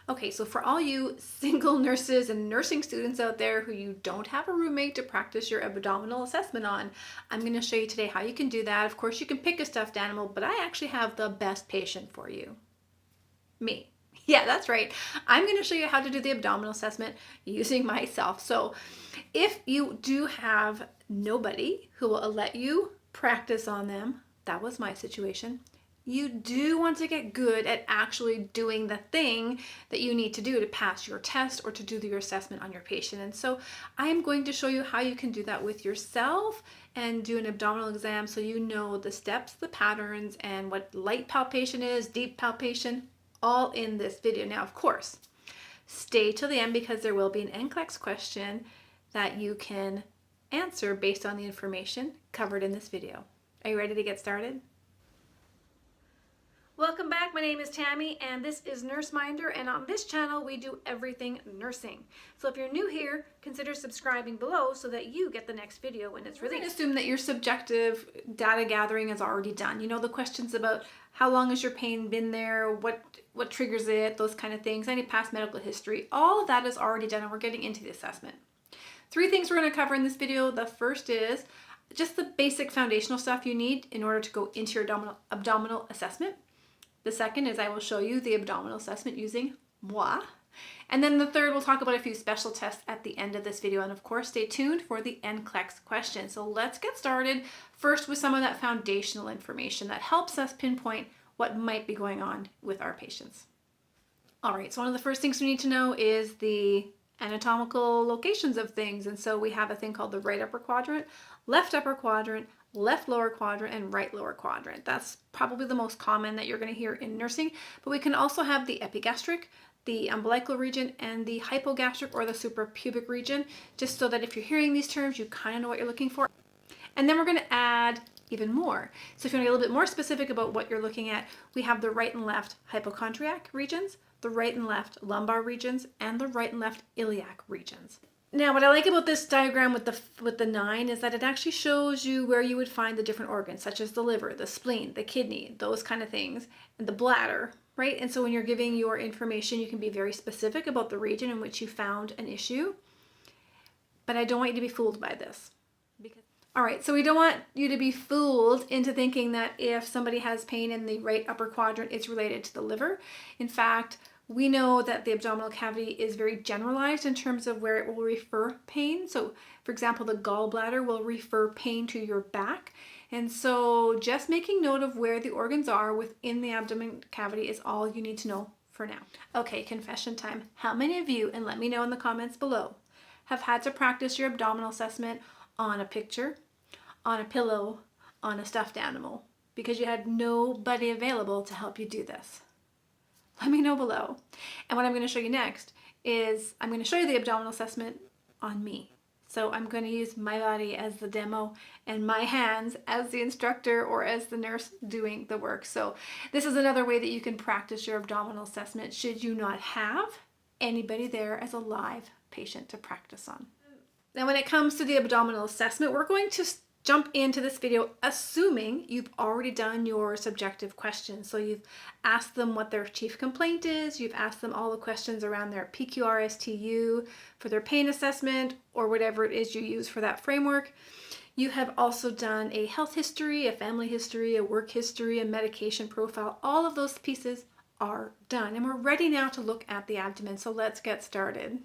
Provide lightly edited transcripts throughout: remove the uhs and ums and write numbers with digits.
Okay, so for all you single nurses and nursing students out there who you don't have a roommate to practice your abdominal assessment on, I'm going to show you today how you can do that. Of course, you can pick a stuffed animal, but I actually have the best patient for you. Me. Yeah, that's right. I'm going to show you how to do the abdominal assessment using myself. So if you do have nobody who will let you practice on them, that was my situation, you do want to get good at actually doing the thing that you need to do to pass your test or to do your assessment on your patient. And so I am going to show you how you can do that with yourself and do an abdominal exam so you know the steps, the patterns, and what light palpation is, deep palpation, all in this video. Now, of course, stay till the end because there will be an NCLEX question that you can answer based on the information covered in this video. Are you ready to get started? Welcome back. My name is Tammy and this is Nurse Minder, and on this channel we do everything nursing. So if you're new here, consider subscribing below so that you get the next video when it's released. Assume that your subjective data gathering is already done. You know, the questions about how long has your pain been there, what triggers it, those kind of things, any past medical history, all of that is already done and we're getting into the assessment. 3 things we're going to cover in this video. The first is just the basic foundational stuff you need in order to go into your abdominal assessment. The second is I will show you the abdominal assessment using moi. And then the third, we'll talk about a few special tests at the end of this video. And of course, stay tuned for the NCLEX question. So let's get started first with some of that foundational information that helps us pinpoint what might be going on with our patients. All right, so one of the first things we need to know is the anatomical locations of things. And so we have a thing called the right upper quadrant, left upper quadrant, left lower quadrant, and right lower quadrant. That's probably the most common that you're going to hear in nursing, but we can also have the epigastric, the umbilical region, and the hypogastric or the suprapubic region, just so that if you're hearing these terms, you kind of know what you're looking for. And then we're going to add even more. So if you want to get a little bit more specific about what you're looking at, we have the right and left hypochondriac regions, the right and left lumbar regions, and the right and left iliac regions. Now, what I like about this diagram with the 9 is that it actually shows you where you would find the different organs, such as the liver, the spleen, the kidney, those kind of things, and the bladder, right? And so when you're giving your information, you can be very specific about the region in which you found an issue. But I don't want you to be fooled by this. All right, so we don't want you to be fooled into thinking that if somebody has pain in the right upper quadrant, it's related to the liver. In fact, we know that the abdominal cavity is very generalized in terms of where it will refer pain. So, for example, the gallbladder will refer pain to your back. And so just making note of where the organs are within the abdomen cavity is all you need to know for now. Okay, confession time. How many of you, and let me know in the comments below, have had to practice your abdominal assessment on a picture, on a pillow, on a stuffed animal, because you had nobody available to help you do this? Let me know below. And what I'm going to show you next is I'm going to show you the abdominal assessment on me. So I'm going to use my body as the demo and my hands as the instructor or as the nurse doing the work. So this is another way that you can practice your abdominal assessment should you not have anybody there as a live patient to practice on. Now, when it comes to the abdominal assessment, we're going to jump into this video assuming you've already done your subjective questions. So you've asked them what their chief complaint is, you've asked them all the questions around their PQRSTU for their pain assessment or whatever it is you use for that framework. You have also done a health history, a family history, a work history, a medication profile. All of those pieces are done and we're ready now to look at the abdomen. So let's get started.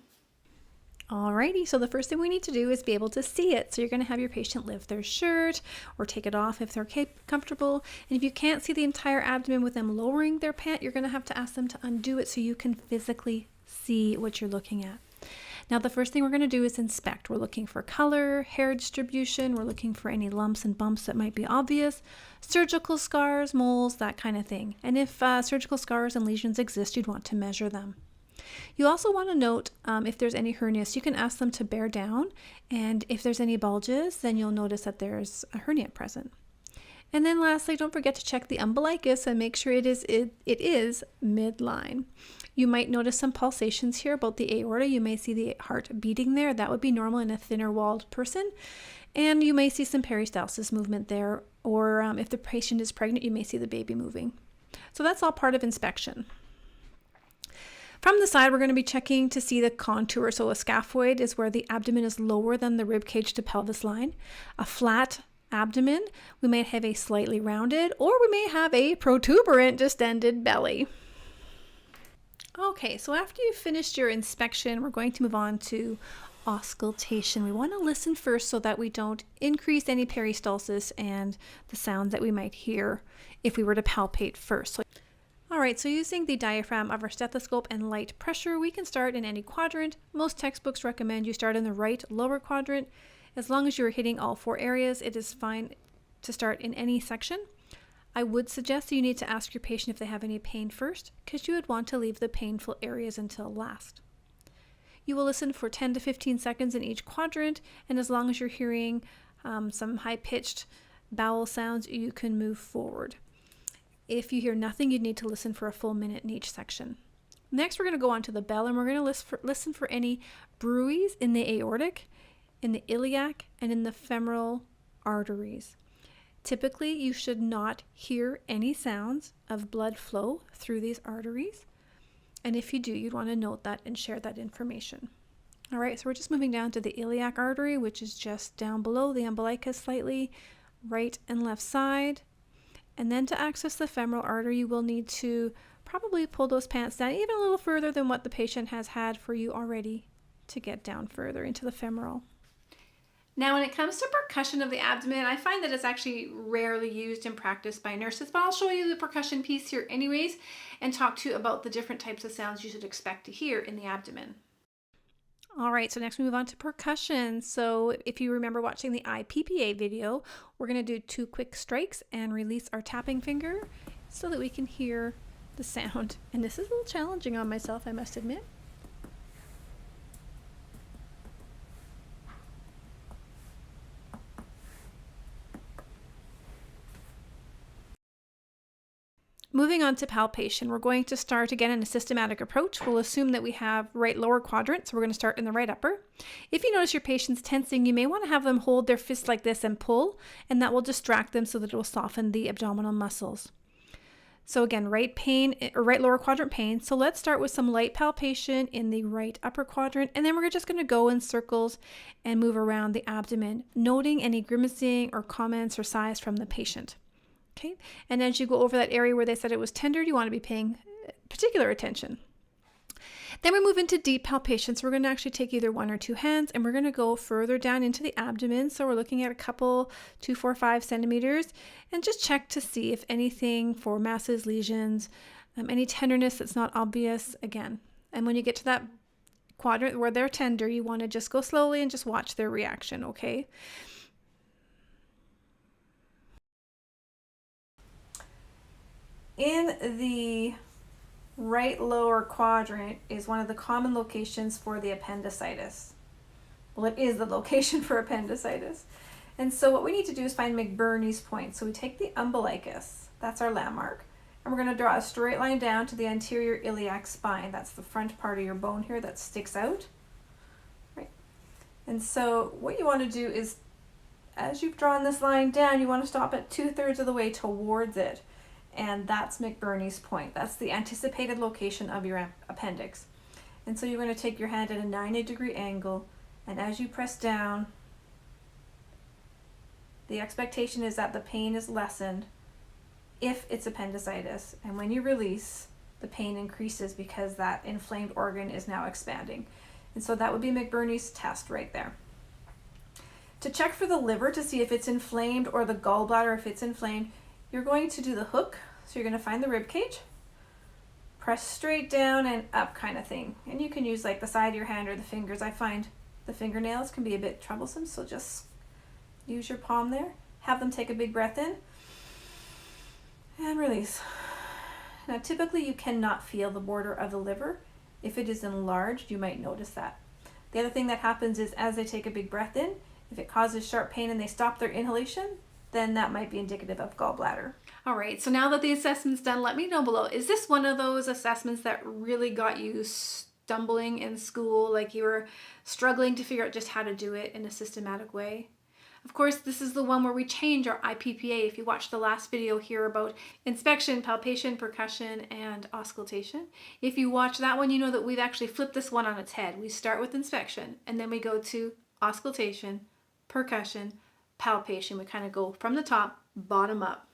Alrighty, so the first thing we need to do is be able to see it. So you're going to have your patient lift their shirt or take it off if they're comfortable. And if you can't see the entire abdomen with them lowering their pant, you're going to have to ask them to undo it so you can physically see what you're looking at. Now, the first thing we're going to do is inspect. We're looking for color, hair distribution. We're looking for any lumps and bumps that might be obvious, surgical scars, moles, that kind of thing. And if surgical scars and lesions exist, you'd want to measure them. You also want to note if there's any hernias. You can ask them to bear down, and if there's any bulges, then you'll notice that there's a hernia present. And then lastly, don't forget to check the umbilicus and make sure it is midline. You might notice some pulsations here about the aorta. You may see the heart beating there. That would be normal in a thinner walled person. And you may see some peristalsis movement there, or if the patient is pregnant, you may see the baby moving. So that's all part of inspection. From the side, we're going to be checking to see the contour. So a scaphoid is where the abdomen is lower than the rib cage to pelvis line. A flat abdomen, we may have a slightly rounded, or we may have a protuberant distended belly. Okay, so after you've finished your inspection, we're going to move on to auscultation. We want to listen first so that we don't increase any peristalsis and the sounds that we might hear if we were to palpate first. All right, so using the diaphragm of our stethoscope and light pressure, we can start in any quadrant. Most textbooks recommend you start in the right lower quadrant. As long as you're hitting all 4 areas, it is fine to start in any section. I would suggest that you need to ask your patient if they have any pain first, because you would want to leave the painful areas until last. You will listen for 10 to 15 seconds in each quadrant, and as long as you're hearing some high-pitched bowel sounds, you can move forward. If you hear nothing, you'd need to listen for a full minute in each section. Next, we're going to go on to the bell, and we're going to listen for any bruits in the aortic, in the iliac, and in the femoral arteries. Typically, you should not hear any sounds of blood flow through these arteries. And if you do, you'd want to note that and share that information. All right, so we're just moving down to the iliac artery, which is just down below the umbilicus slightly, right and left side. And then to access the femoral artery, you will need to probably pull those pants down even a little further than what the patient has had for you already to get down further into the femoral. Now, when it comes to percussion of the abdomen, I find that it's actually rarely used in practice by nurses, but I'll show you the percussion piece here anyways and talk to you about the different types of sounds you should expect to hear in the abdomen. All right, so next we move on to percussion. So if you remember watching the IPPA video, we're going to do 2 quick strikes and release our tapping finger so that we can hear the sound. And this is a little challenging on myself, I must admit. Moving on to palpation, we're going to start again in a systematic approach. We'll assume that we have right lower quadrant, so we're going to start in the right upper. If you notice your patient's tensing, you may want to have them hold their fists like this and pull, and that will distract them so that it will soften the abdominal muscles. So again, right lower quadrant pain. So let's start with some light palpation in the right upper quadrant, and then we're just going to go in circles and move around the abdomen, noting any grimacing or comments or sighs from the patient. Okay, and as you go over that area where they said it was tender, you want to be paying particular attention. Then we move into deep palpation. So we're going to actually take either 1 or 2 hands and we're going to go further down into the abdomen. So we're looking at a couple, 2, 4, 5 centimeters, and just check to see if anything for masses, lesions, any tenderness that's not obvious again. And when you get to that quadrant where they're tender, you want to just go slowly and just watch their reaction, okay? In the right lower quadrant is one of the common locations for the appendicitis. Well, it is the location for appendicitis. And so what we need to do is find McBurney's point. So we take the umbilicus, that's our landmark, and we're going to draw a straight line down to the anterior iliac spine. That's the front part of your bone here that sticks out. Right. And so what you want to do is, as you've drawn this line down, you want to stop at 2/3 of the way towards it. And that's McBurney's point. That's the anticipated location of your appendix. And so you're going to take your hand at a 90-degree angle, and as you press down, the expectation is that the pain is lessened if it's appendicitis. And when you release, the pain increases because that inflamed organ is now expanding. And so that would be McBurney's test right there. To check for the liver to see if it's inflamed or the gallbladder if it's inflamed, you're going to do the hook. So you're going to find the rib cage, press straight down and up kind of thing. And you can use like the side of your hand or the fingers. I find the fingernails can be a bit troublesome, so just use your palm there. Have them take a big breath in and release. Now typically you cannot feel the border of the liver. If it is enlarged, you might notice that. The other thing that happens is as they take a big breath in, if it causes sharp pain and they stop their inhalation, then that might be indicative of gallbladder. All right, so now that the assessment's done, let me know below. Is this one of those assessments that really got you stumbling in school, like you were struggling to figure out just how to do it in a systematic way? Of course, this is the one where we change our IPPA. If you watched the last video here about inspection, palpation, percussion, and auscultation, if you watch that one, you know that we've actually flipped this one on its head. We start with inspection, and then we go to auscultation, percussion, palpation. We kind of go from the top, bottom up.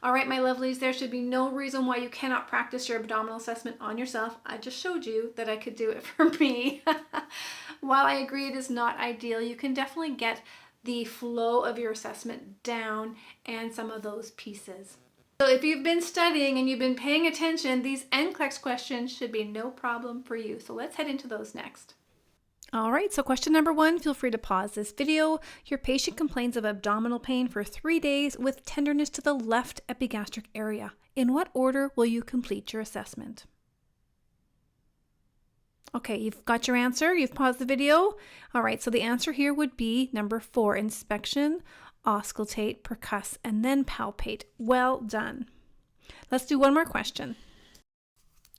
All right, my lovelies, there should be no reason why you cannot practice your abdominal assessment on yourself. I just showed you that I could do it for me. While I agree it is not ideal, you can definitely get the flow of your assessment down and some of those pieces. So if you've been studying and you've been paying attention, these NCLEX questions should be no problem for you. So let's head into those next. All right, so question number 1, feel free to pause this video. Your patient complains of abdominal pain for 3 days with tenderness to the left epigastric area. In what order will you complete your assessment? Okay, you've got your answer. You've paused the video. All right, so the answer here would be number 4, inspection, auscultate, percuss, and then palpate. Well done. Let's do one more question.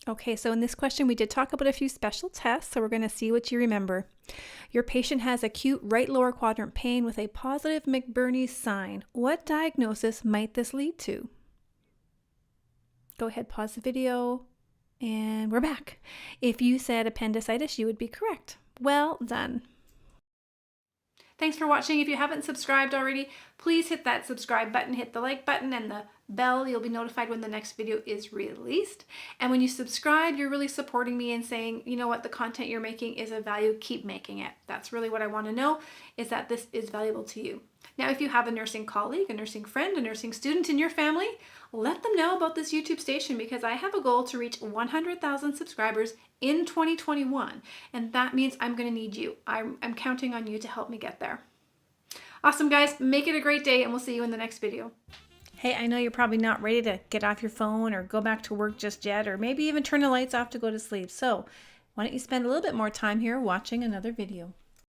Okay, so in this question, we did talk about a few special tests, so we're going to see what you remember. Your patient has acute right lower quadrant pain with a positive McBurney sign. What diagnosis might this lead to? Go ahead, pause the video, and we're back. If you said appendicitis, you would be correct. Well done. Thanks for watching. If you haven't subscribed already, please hit that subscribe button, hit the like button and the bell. You'll be notified when the next video is released. And when you subscribe, you're really supporting me and saying, you know what, the content you're making is of value, keep making it. That's really what I want to know, is that this is valuable to you. Now, if you have a nursing colleague, a nursing friend, a nursing student in your family, let them know about this YouTube station, because I have a goal to reach 100,000 subscribers in 2021. And that means I'm going to need you. I'm counting on you to help me get there. Awesome, guys. Make it a great day, and we'll see you in the next video. Hey, I know you're probably not ready to get off your phone or go back to work just yet, or maybe even turn the lights off to go to sleep. So why don't you spend a little bit more time here watching another video?